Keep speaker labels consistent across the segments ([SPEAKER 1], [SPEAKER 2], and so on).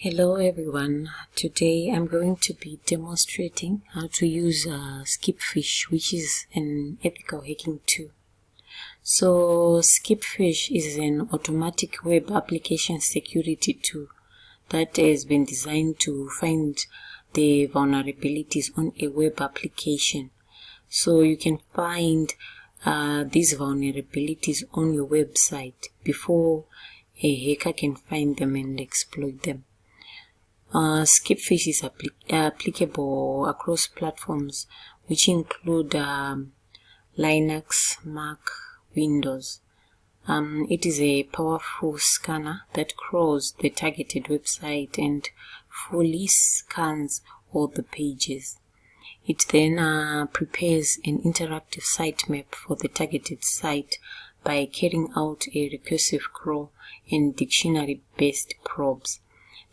[SPEAKER 1] Hello everyone, today I'm going to be demonstrating how to use Skipfish, which is an ethical hacking tool. So Skipfish is an automatic web application security tool that has been designed to find the vulnerabilities on a web application. So you can find these vulnerabilities on your website before a hacker can find them and exploit them. Skipfish is applicable across platforms which include Linux, Mac, Windows. It is a powerful scanner that crawls the targeted website and fully scans all the pages. It then prepares an interactive sitemap for the targeted site by carrying out a recursive crawl and dictionary-based probes.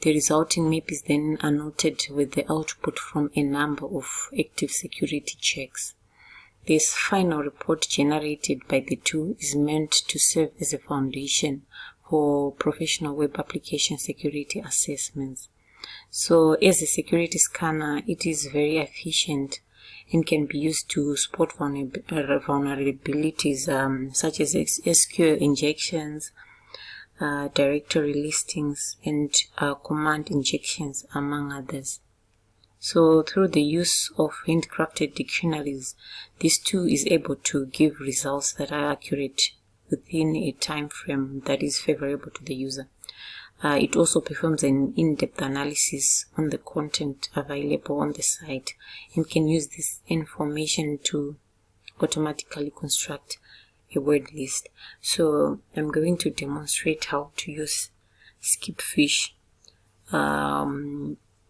[SPEAKER 1] The resulting map is then annotated with the output from a number of active security checks. This final report generated by the tool is meant to serve as a foundation for professional web application security assessments. So as a security scanner, it is very efficient and can be used to spot vulnerabilities such as SQL injections, directory listings, and command injections, among others. So through the use of handcrafted dictionaries, this tool is able to give results that are accurate within a time frame that is favorable to the user. It also performs an in-depth analysis on the content available on the site and can use this information to automatically construct a word list. So I'm going to demonstrate how to use Skipfish,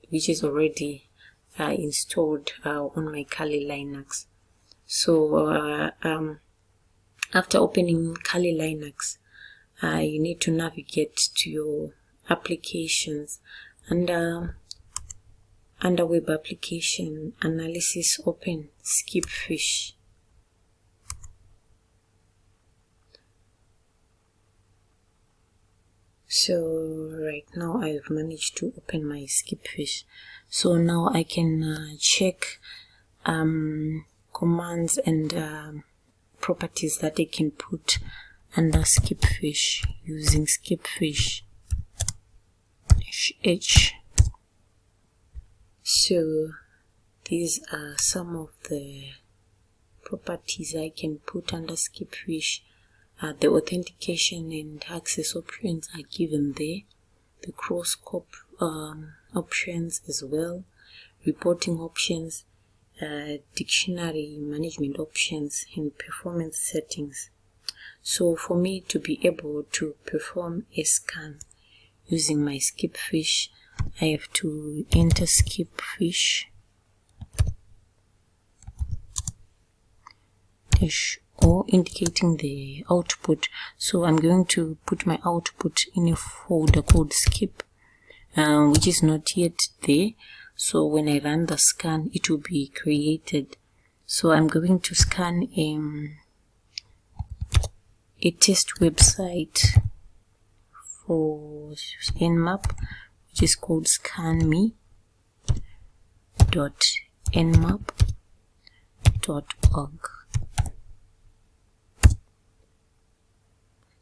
[SPEAKER 1] which is already installed on my Kali Linux. So after opening Kali Linux, you need to navigate to your applications and under web application analysis, open Skipfish. So right now I've managed to open my Skipfish. So now I can check commands and properties that I can put under Skipfish using Skipfish -h. So these are some of the properties I can put under Skipfish. The authentication and access options are given there, the cross-scope options as well, reporting options, dictionary management options, and performance settings. So for me to be able to perform a scan using my Skipfish, I have to enter Skipfish or indicating the output. So I'm going to put my output in a folder called skip, which is not yet there. So when I run the scan, it will be created. So I'm going to scan a test website for Nmap, which is called scanme.nmap.org.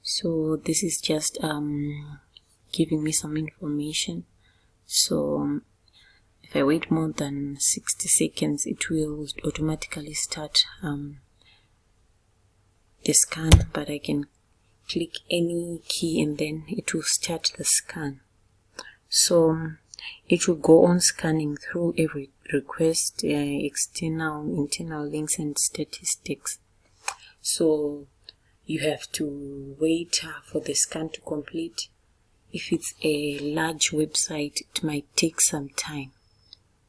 [SPEAKER 1] So this is just giving me some information. So if I wait more than 60 seconds, it will automatically start the scan, but I can click any key and then it will start the scan. So it will go on scanning through every request, external, internal links, and statistics. So you have to wait for the scan to complete. If it's a large website, it might take some time.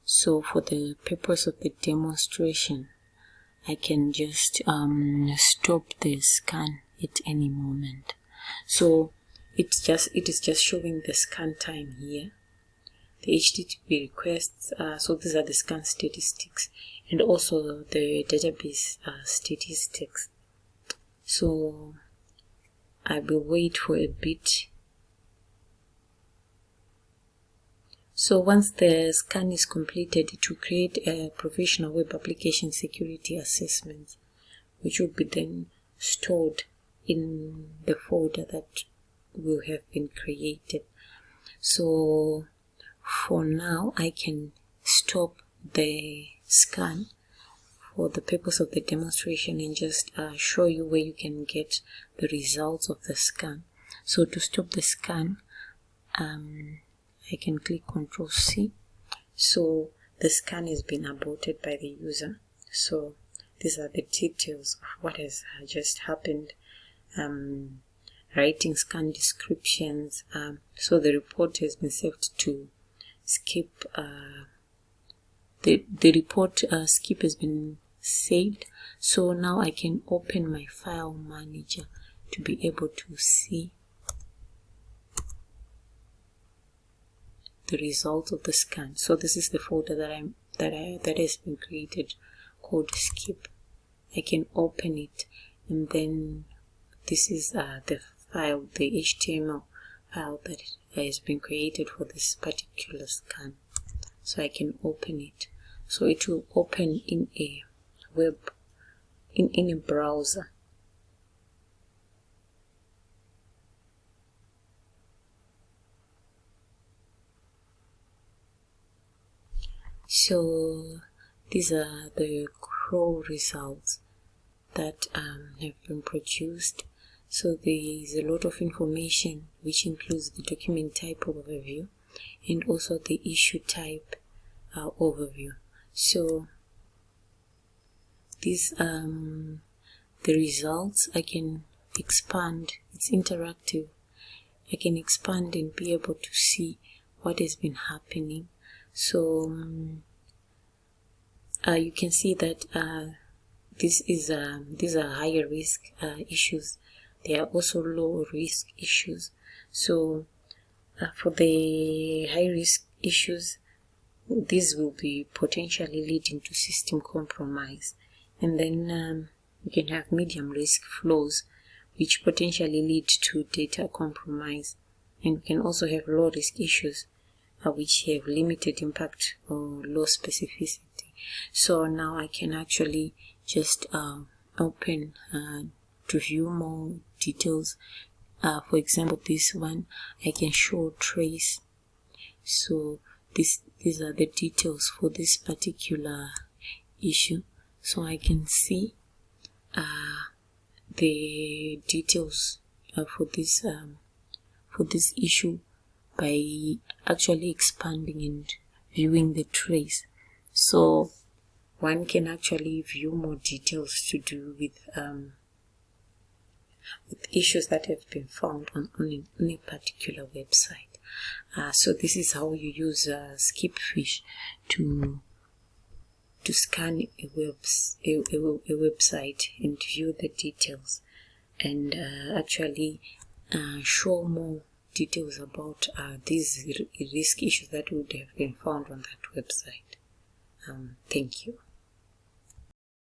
[SPEAKER 1] So for the purpose of the demonstration, I can just stop the scan at any moment. So it is just showing the scan time here, the HTTP requests. So these are the scan statistics and also the database statistics. So I will wait for a bit. So once the scan is completed, it will create a professional web application security assessment, which will be then stored in the folder that will have been created. So for now, I can stop the scan for the purpose of the demonstration and just show you where you can get the results of the scan. So to stop the scan, I can click Ctrl C. So the scan has been aborted by the user. So these are the details of what has just happened. Writing scan descriptions. So the report has been saved to Skip. The report Skip has been saved. So now I can open my file manager to be able to see the results of the scan. So this is the folder that has been created called Skip. I can open it, and then this is the file, the HTML file that has been created for this particular scan. So I can open it. So it will open in a in a browser. So these are the crawl results that have been produced. So there is a lot of information, which includes the document type overview and also the issue type overview. So these the results, I can expand. It's interactive. I can expand and be able to see what has been happening. So you can see that these are higher risk issues. There are also low risk issues. So for the high risk issues, these will be potentially leading to system compromise. And then you can have medium risk flows, which potentially lead to data compromise. And we can also have low risk issues, which have limited impact or low specificity. So now I can actually just open to view more details. For example, this one, I can show trace. So these are the details for this particular issue. So I can see the details for this issue by actually expanding and viewing the trace. So one can actually view more details to do with issues that have been found on a particular website. So this is how you use Skipfish to scan a website and view the details and actually show more details about these risk issues that would have been found on that website. Thank you.